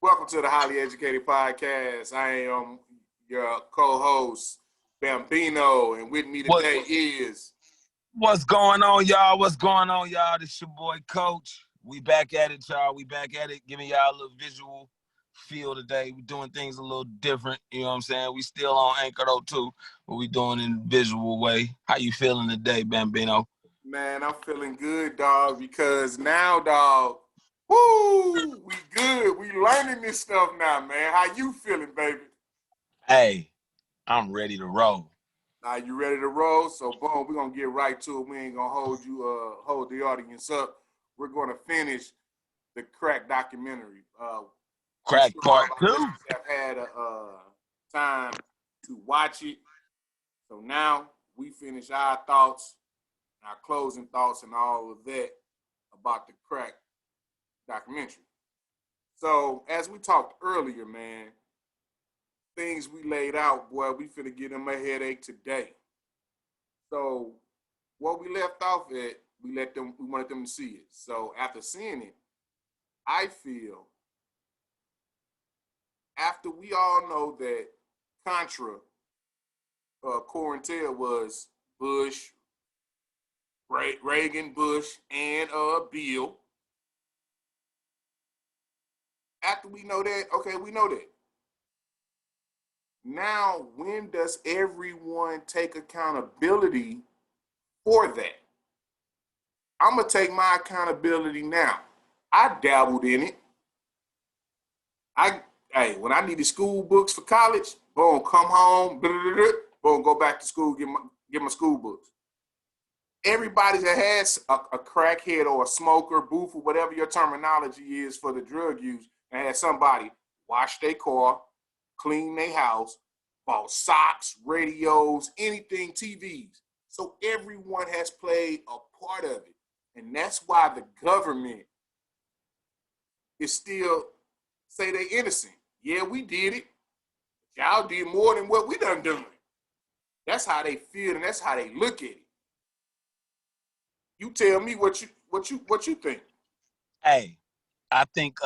Welcome to the Highly Educated Podcast. I am your co-host, Bambino, and with me What today is what's going on, y'all? What's going on, y'all? This your boy Coach. We back at it, y'all. We back at it, giving y'all a little visual feel today. We doing things a little different. You know what I'm saying? We still on Anchor though too, but we doing it in a visual way. How you feeling today, Bambino? man. I'm feeling good, dog, because now, dog, woo, we good. We learning this stuff now, man. How you feeling, baby? Hey, I'm ready to roll. Now you ready to roll? So boom, we're gonna get right to it. We ain't gonna hold the audience up. We're gonna finish the crack documentary. I'm Crack sure all part our two. listeners have had a time to watch it. So now we finish our thoughts, our closing thoughts, and all of that about the crack documentary. So as we talked earlier, man, things we laid out, boy, we finna get them a headache today. So what we left off at, we wanted them to see it. So after seeing it, I feel after we all know that Contra Corintel was Bush, Reagan, Bush, and Bill. After we know that, okay, we know that. Now, when does everyone take accountability for that? I'm gonna take my accountability now. I dabbled in it. When I needed school books for college, boom, come home, boom, go back to school, get my school books. Everybody that has a crackhead or a smoker, booth, or whatever your terminology is for the drug use, and had somebody wash their car, clean their house, bought socks, radios, anything, TVs. So everyone has played a part of it. And that's why the government is still say they innocent. Yeah, we did it. Y'all did more than what we done. That's how they feel and that's how they look at it. You tell me what you think. Hey, I think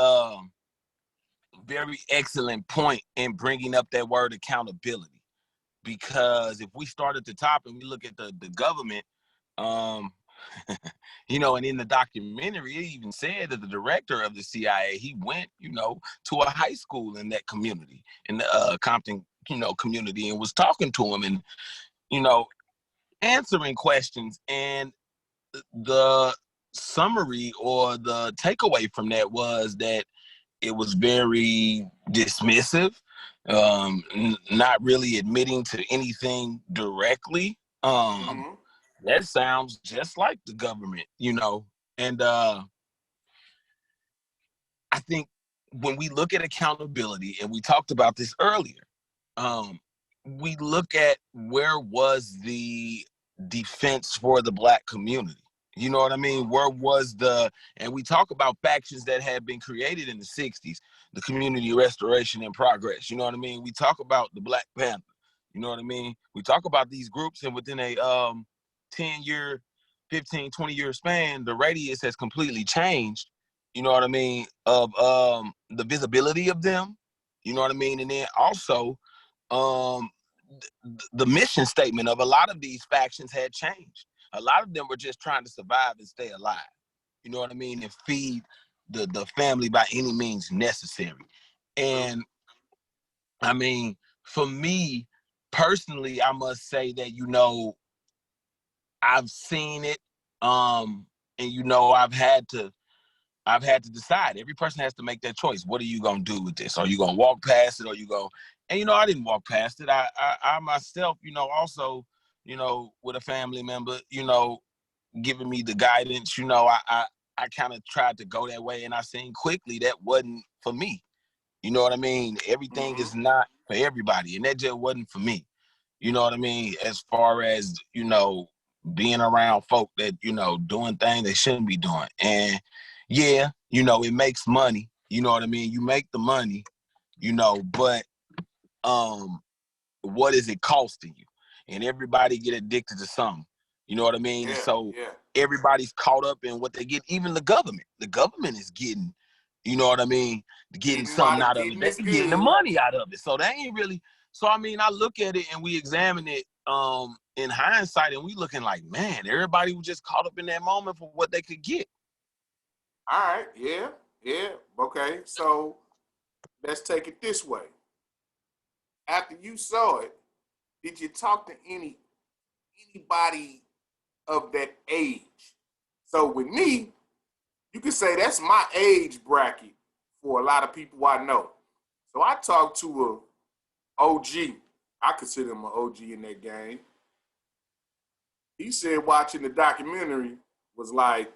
very excellent point in bringing up that word accountability. Because if we start at the top and we look at the government, um, and in the documentary, it even said that the director of the CIA, he went, to a high school in that community, in the Compton, community, and was talking to him and, you know, answering questions. And the summary or the takeaway from that was that it was very dismissive, not really admitting to anything directly. Mm-hmm. That sounds just like the government, And I think when we look at accountability, and we talked about this earlier, we look at where was the defense for the Black community. You know what I mean? Where was and we talk about factions that had been created in the 60s, the Community Restoration and Progress. You know what I mean? We talk about the Black Panther. You know what I mean? We talk about these groups, and within a 10-year, 15, 20-year span, the radius has completely changed. You know what I mean? Of the visibility of them. You know what I mean? And then also, um, the mission statement of a lot of these factions had changed. A lot of them were just trying to survive and stay alive. You know what I mean? And feed the family by any means necessary. And I mean, for me personally, I must say that, I've seen it. And I've had to decide. Every person has to make that choice. What are you gonna do with this? Are you gonna walk past it? Or you go? And I didn't walk past it. I myself, also, with a family member, giving me the guidance. I kind of tried to go that way, and I seen quickly that wasn't for me. You know what I mean? Everything Mm-hmm. is not for everybody, and that just wasn't for me. You know what I mean? As far as being around folk that doing things they shouldn't be doing, and yeah, it makes money. You know what I mean? You make the money, but what is it costing you? And everybody get addicted to something. You know what I mean? And Yeah, so yeah. everybody's caught up in what they get. Even the government is getting You know what I mean? Getting something out of it. They getting the money out of it. So they ain't really. So I mean, I look at it and we examine it in hindsight, and we looking like, man, everybody was just caught up in that moment for what they could get. All right, yeah. Okay, so let's take it this way. After you saw it, did you talk to anybody of that age? So with me, you could say that's my age bracket for a lot of people I know. So I talked to a OG. I consider him an OG in that game. He said watching the documentary was like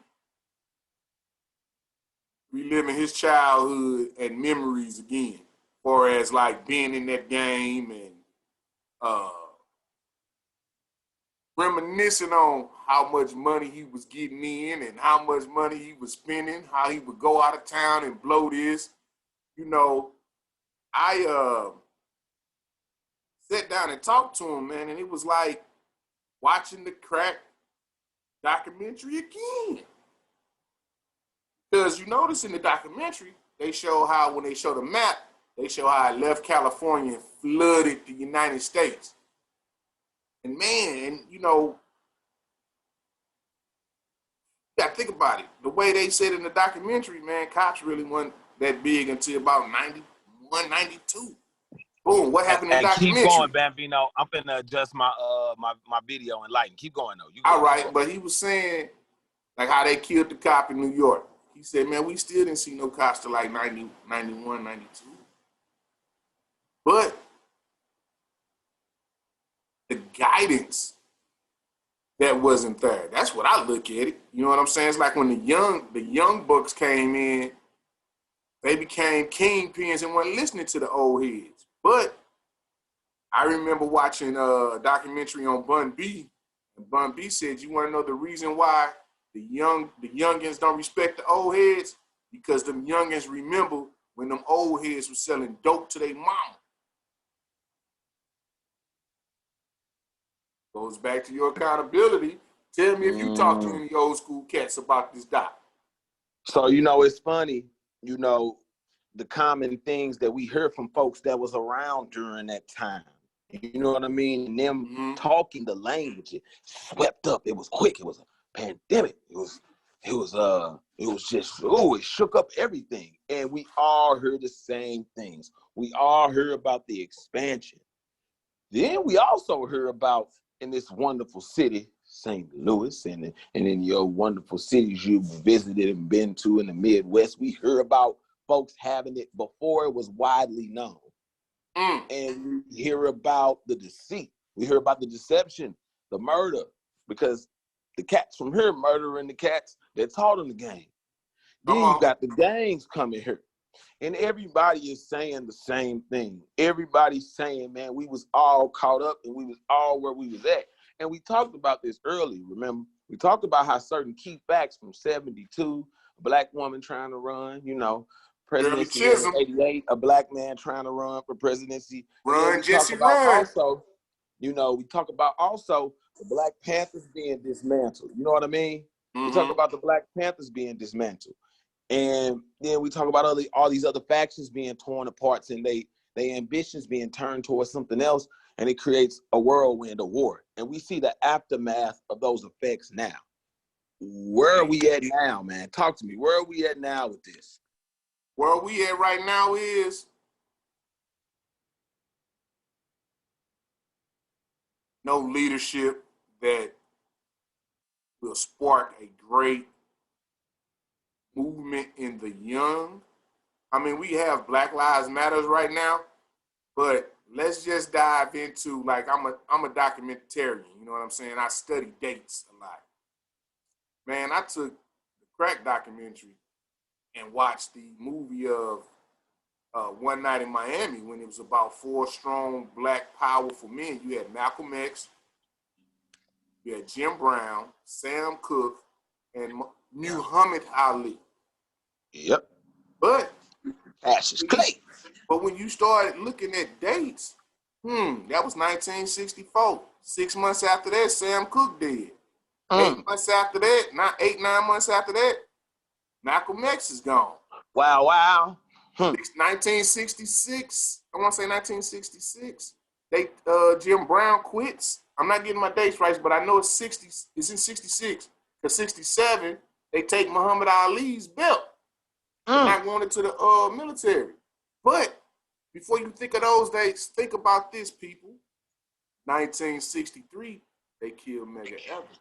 reliving his childhood and memories again, far as like being in that game and reminiscing on how much money he was getting in and how much money he was spending, how he would go out of town and blow this. You know, I sat down and talked to him, man, and it was like watching the crack documentary again. Because you notice in the documentary, they show how when they show the map, they show how it left California and flooded the United States. And man, you know, you gotta think about it. The way they said in the documentary, man, cops really weren't that big until about 91, 92. Boom, what happened in the documentary? Keep going, Bambino. I'm finna adjust my my video and lighting. Keep going, though. All right, but he was saying, like, how they killed the cop in New York. He said, man, we still didn't see no cops till like 90, 91, 92. But the guidance that wasn't there. That's what I look at it. You know what I'm saying? It's like when the young bucks came in, they became kingpins and weren't listening to the old heads. But I remember watching a documentary on Bun B, and Bun B said, you want to know the reason why the youngins don't respect the old heads? Because them youngins remember when them old heads was selling dope to their mama. Goes back to your accountability. Tell me if you talk to any old school cats about this doc. So, you know, it's funny, you know, the common things that we heard from folks that was around during that time. You know what I mean? And them talking the language, it swept up. It was quick. It was a pandemic. It was just, it shook up everything. And we all heard the same things. We all heard about the expansion. Then we also heard about in this wonderful city, St. Louis, and in your wonderful cities you've visited and been to in the Midwest, we heard about folks having it before it was widely known. And we hear about the deceit. We hear about the deception, the murder, because the cats from here murdering the cats that taught them the game. Then you got the gangs coming here. And everybody is saying the same thing. Everybody's saying, man, we was all caught up and we was all where we was at. And we talked about this earlier, remember? We talked about how certain key facts from 72, a black woman trying to run, you know, presidency in 88, a black man trying to run for presidency. Run, Jesse, run. Also, you know, we talk about also the Black Panthers being dismantled. You know what I mean? We talk about the Black Panthers being dismantled. And then we talk about all these other factions being torn apart and they ambitions being turned towards something else, and it creates a whirlwind of war. And we see the aftermath of those effects now. Where are we at now, man? Talk to me. Where are we at now with this? Where we at right now is no leadership that will spark a great movement in the young. I mean, we have Black Lives Matters right now, but let's just dive into, like, I'm a documentarian, you know what I'm saying? I study dates a lot. Man, I took the crack documentary and watched the movie of One Night in Miami when it was about 4 strong black powerful men. You had Malcolm X, you had Jim Brown, Sam Cooke, and Muhammad Ali. Yep. But Cassius Clay. But when you started looking at dates, that was 1964. 6 months after that, Sam Cooke did. 8 months after that, not 8, 9 months after that, Malcolm X is gone. Wow, wow. 1966, I want to say 1966. They Jim Brown quits. I'm not getting my dates right, but I know it's 60. It's in 66. Because 67, they take Muhammad Ali's belt for not going into the military. But before you think of those dates, think about this, people. 1963, they killed Medgar Evers.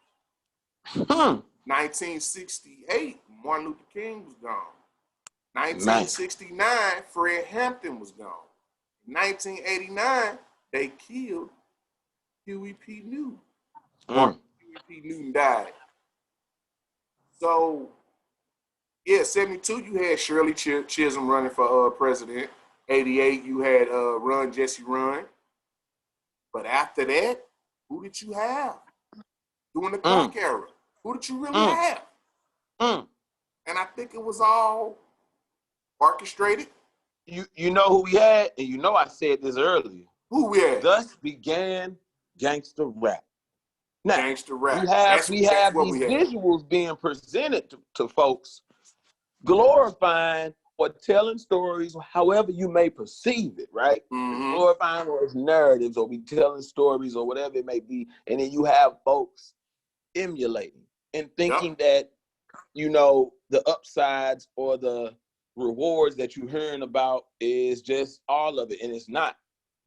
1968, Martin Luther King was gone. 1969, Fred Hampton was gone. 1989, they killed Huey P. Newton. Huey P. Newton died. So, yeah, 72, you had Shirley Chisholm running for president. 88, you had Jesse Run. But after that, who did you have during the crack era? Who did you really have? And I think it was all orchestrated. You know who we had, and you know I said this earlier. Who we had? Thus began gangster rap. Now, gangster rap. We have these visuals being presented to folks, glorifying or telling stories, however you may perceive it, right? Glorifying or as narratives, or we telling stories, or whatever it may be, and then you have folks emulating and thinking that, you know, the upsides or the rewards that you're hearing about is just all of it, and it's not.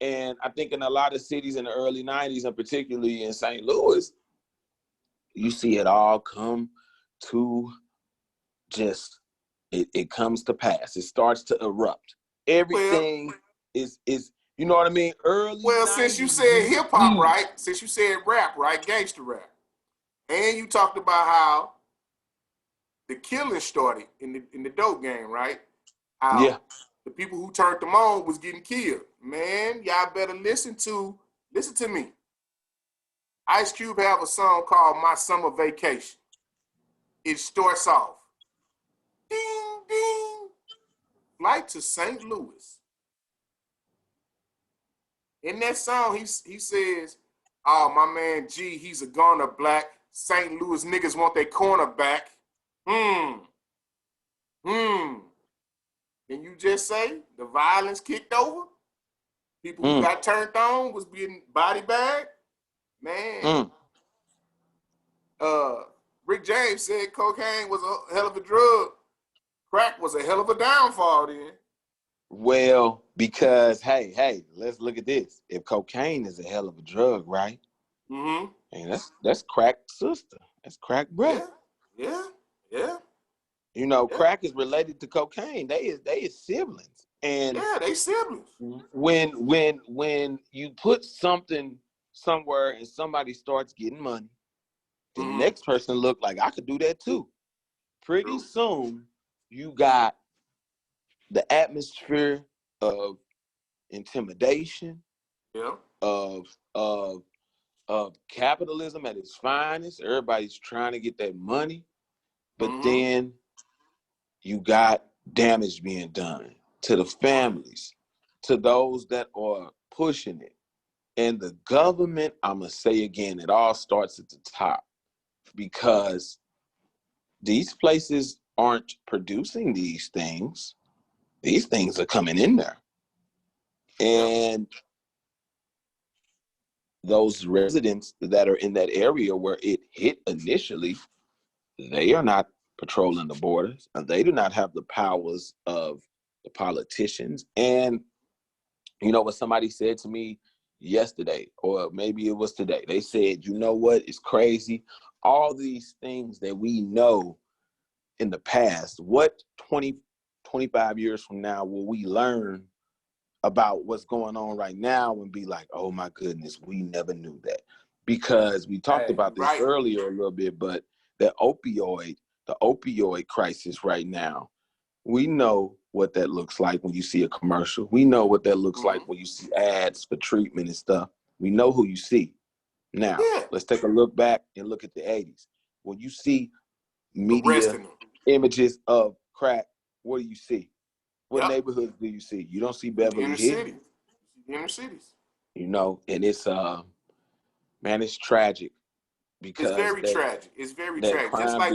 And I think in a lot of cities in the early 90s, and particularly in St. Louis, you see it all come to just, it comes to pass. It starts to erupt. Everything is you know what I mean? Early 90s, since you said hip-hop, right? Since you said rap, right? Gangster rap. And you talked about how the killing started in the dope game, right? How the people who turned them on was getting killed. Man, y'all better listen to me. Ice Cube have a song called My Summer Vacation. It starts off, ding, ding, flight to St. Louis. In that song, he says, oh, my man G, he's a goner black. St. Louis niggas want their cornerback. Can you just say the violence kicked over? People who got turned on was being body bagged? Man. Rick James said cocaine was a hell of a drug. Crack was a hell of a downfall then. Well, because, hey, let's look at this. If cocaine is a hell of a drug, right? And that's crack sister. That's crack brother. Yeah. You know, crack is related to cocaine. They is siblings. And they siblings. When you put something somewhere and somebody starts getting money, the next person look like, I could do that too. Pretty soon, you got the atmosphere of intimidation, of capitalism at its finest. Everybody's trying to get that money, but then you got damage being done to the families, to those that are pushing it. And the government, I'm going to say again, it all starts at the top, because these places aren't producing these things. These things are coming in there. And those residents that are in that area where it hit initially, they are not patrolling the borders, and they do not have the powers of the politicians. And you know what somebody said to me yesterday, or maybe it was today? They said, you know what? It's crazy. All these things that we know in the past, what 20, 25 years from now will we learn about what's going on right now and be like, oh my goodness, we never knew that? Because we talked about this earlier a little bit, but the opioid crisis right now, we know what that looks like when you see a commercial. We know what that looks like when you see ads for treatment and stuff. We know who you see. Now, let's take a look back and look at the 80s. When you see media images of crack, what do you see? What neighborhoods do you see? You don't see Beverly Hills. Inner cities. You know, and it's man, it's tragic, because it's very tragic. It's very tragic. Just like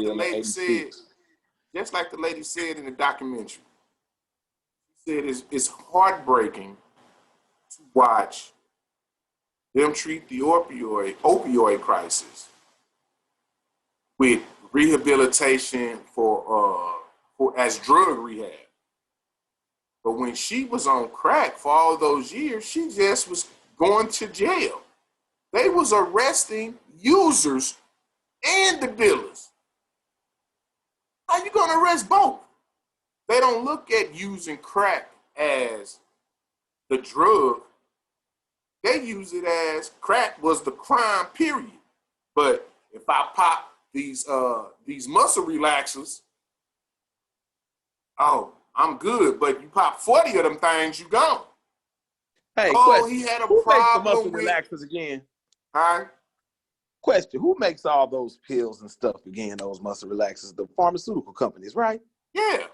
the lady said in the documentary. said it's heartbreaking to watch them treat the opioid crisis with rehabilitation for as drug rehab. But when she was on crack for all those years, she just was going to jail. They was arresting users and the dealers. How you gonna arrest both? They don't look at using crack as the drug. They use it as crack was the crime, period. But if I pop these muscle relaxers, oh, I'm good. But you pop 40 of them things, you gone. Hey, Oh, question. he had a Who makes the muscle problem with. relaxers again? Huh? Question. Who makes all those pills and stuff again, those muscle relaxers? The pharmaceutical companies, right? Yeah.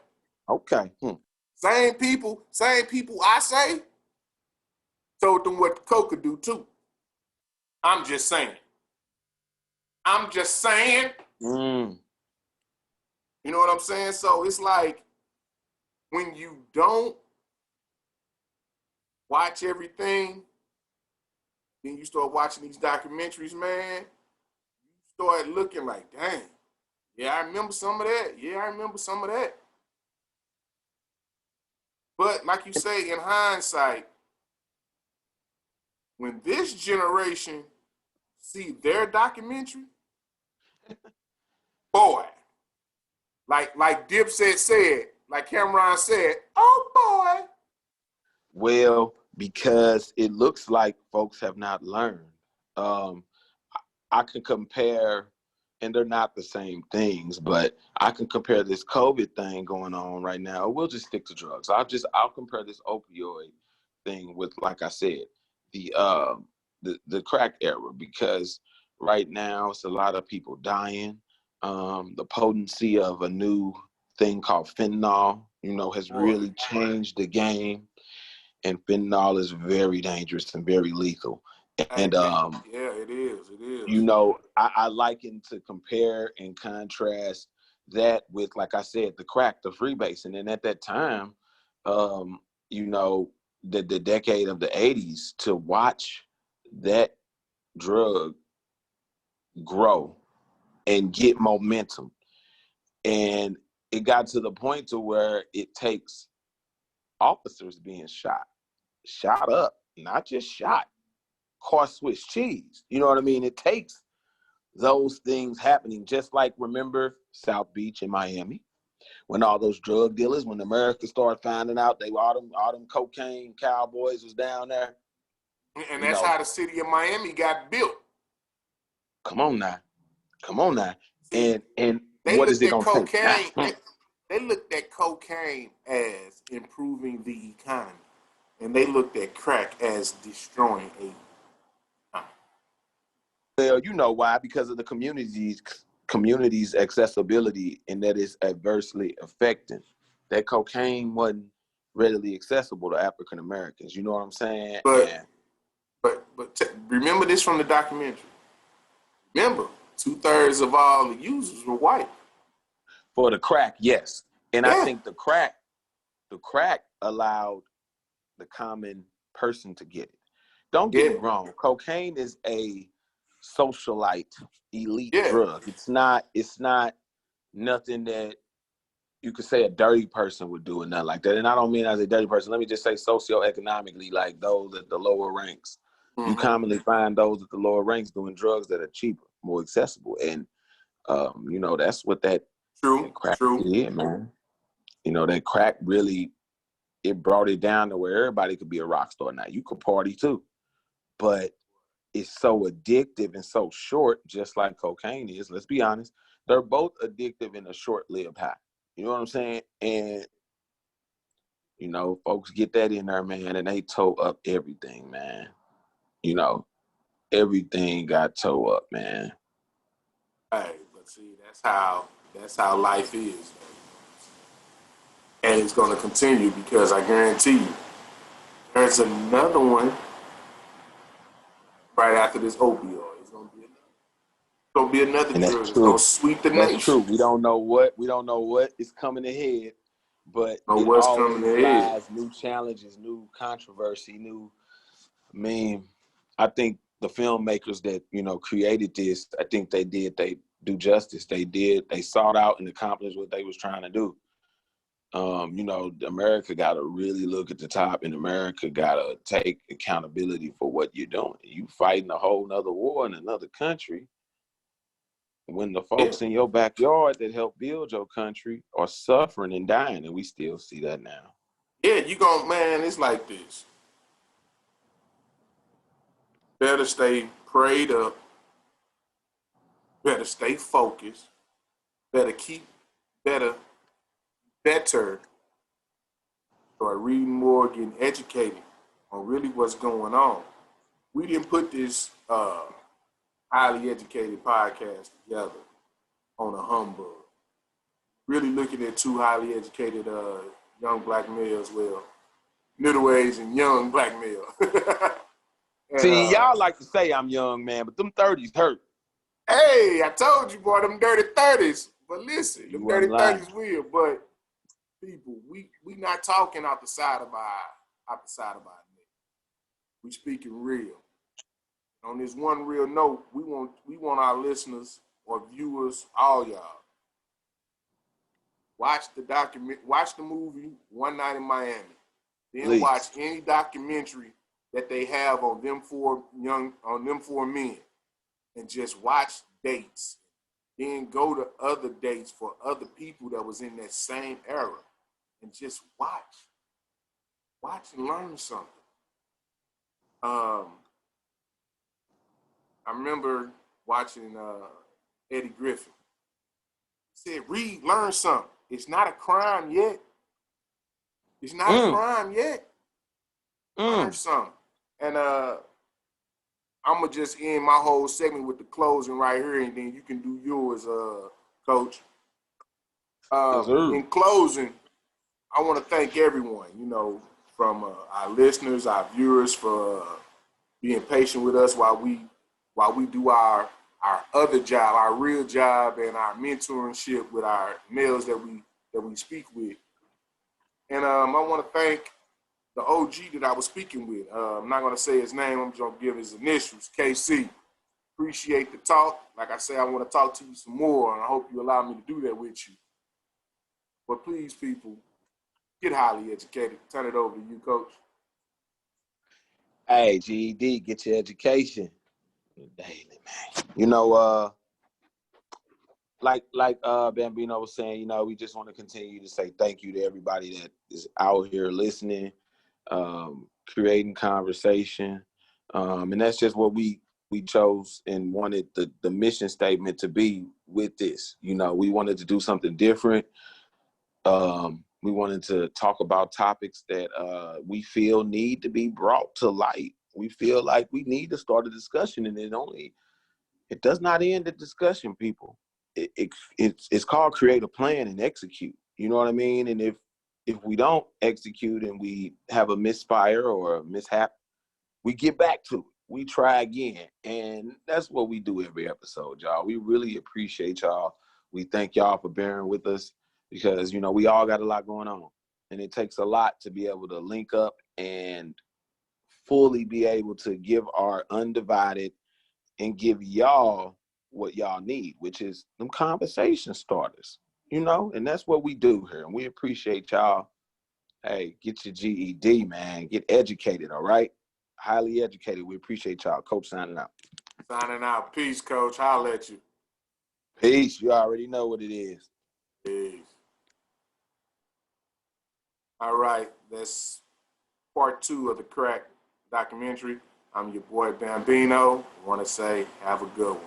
Okay. Same people I say told them what the coke could do too. I'm just saying. Mm. You know what I'm saying? So it's like when you don't watch everything, then you start watching these documentaries, man, you start looking like, dang, yeah, I remember some of that. Yeah, I remember some of that. But like you say, in hindsight, when this generation see their documentary, boy, like Dipset said, like Cameron said, oh boy. Well, because it looks like folks have not learned. Um, I can compare, and they're not the same things, but I can compare this COVID thing going on right now. We'll just stick to drugs. I'll compare this opioid thing with, like I said, the crack era, because right now it's a lot of people dying. The potency of a new thing called fentanyl, has really changed the game, and fentanyl is very dangerous and very lethal. And yeah, it is. It is. I liken to compare and contrast that with, like I said, the crack, the freebasing. And at that time, the decade of the 80s, to watch that drug grow and get momentum. And it got to the point to where it takes officers being shot up, not just shot, car Swiss cheese. You know what I mean? It takes those things happening, just like, remember South Beach in Miami, when all those drug dealers, when America started finding out they all them cocaine cowboys was down there. And that's how the city of Miami got built. Come on now. See, And they what is looked it at gonna cocaine. take? They looked at cocaine as improving the economy, and they looked at crack as destroying a. Well, you know why? Because of the community's accessibility, and that is adversely affecting. That cocaine wasn't readily accessible to African Americans. You know what I'm saying? But remember this from the documentary. Remember, 2/3 of all the users were white. For the crack, yes. And I Yeah. think the crack allowed the common person to get it. Don't get me wrong. Cocaine is a socialite elite drug. It's not nothing that you could say a dirty person would do, or nothing like that. And I don't mean as a dirty person. Let me just say socioeconomically, like those at the lower ranks. Mm-hmm. You commonly find those at the lower ranks doing drugs that are cheaper, more accessible. And that's what that crack did, man. That crack really, it brought it down to where everybody could be a rock star now. You could party too. But it's so addictive and so short, just like cocaine is. Let's be honest. They're both addictive in a short-lived high. You know what I'm saying? And, folks get that in there, man, and they toe up everything, man. Everything got toe up, man. Hey, but see, that's how life is. And it's going to continue, because I guarantee you, there's another one right after this opioid. It's going to be another drug. It's going to sweep the nation. That's true. We don't know what is coming ahead, but Know it what's coming always ahead. lies new challenges, new controversy, new. I mean, I think the filmmakers that created this, I think they do justice. They sought out and accomplished what they was trying to do. America got to really look at the top, and America got to take accountability for what you're doing. You fighting a whole nother war in another country when the Yeah, folks in your backyard that helped build your country are suffering and dying, and we still see that now. yeah, man, it's like this. Better stay prayed up, better stay focused, better, better start reading more, getting educated on really what's going on. We didn't put this highly educated podcast together on a humbug. Really looking at two highly educated young black males, well, middle-aged and young black male. And See, y'all like to say I'm young, man, but them 30s hurt. hey, I told you, boy, them dirty 30s. But listen, You them wasn't dirty lying. 30s will. But people, we not talking out the side of our neck. We speaking real. On this one real note, we want our listeners or viewers, all y'all, watch the movie One Night in Miami. Then Please. watch any documentary that they have on them four men, and just watch dates. Then go to other dates for other people that was in that same era, and just watch and learn something. I remember watching Eddie Griffin. He said, "Read, learn something. It's not a crime yet. It's not a crime yet. Learn something." And I'm gonna just end my whole segment with the closing right here, and then you can do yours, Coach. Yes, sir. In closing, I want to thank everyone, from our listeners, our viewers, for being patient with us while we do our other job, our real job, and our mentorship with our males that we speak with. And I want to thank the OG that I was speaking with. I'm not going to say his name. I'm just going to give his initials, KC. Appreciate the talk. Like I say, I want to talk to you some more, and I hope you allow me to do that with you. But please, people, get highly educated. Turn it over to you, Coach. Hey, GED, get your education daily, man. Like Bambino was saying, we just want to continue to say thank you to everybody that is out here listening, creating conversation, and that's just what we chose and wanted the mission statement to be with this. We wanted to do something different. We wanted to talk about topics that we feel need to be brought to light. We feel like we need to start a discussion, and it does not end the discussion, people. It's called create a plan and execute. You know what I mean? And if we don't execute and we have a misfire or a mishap, we get back to it. We try again. And that's what we do every episode, y'all. We really appreciate y'all. We thank y'all for bearing with us because, we all got a lot going on. And it takes a lot to be able to link up and fully be able to give our undivided and give y'all what y'all need, which is them conversation starters, and that's what we do here. And we appreciate y'all. Hey, get your GED, man. Get educated, all right? Highly educated. We appreciate y'all. Coach signing out. Signing out. Peace, Coach. Holla at you. Peace. You already know what it is. Peace. All right. That's part 2 of the Crack documentary. I'm your boy Bambino. I want to say have a good one.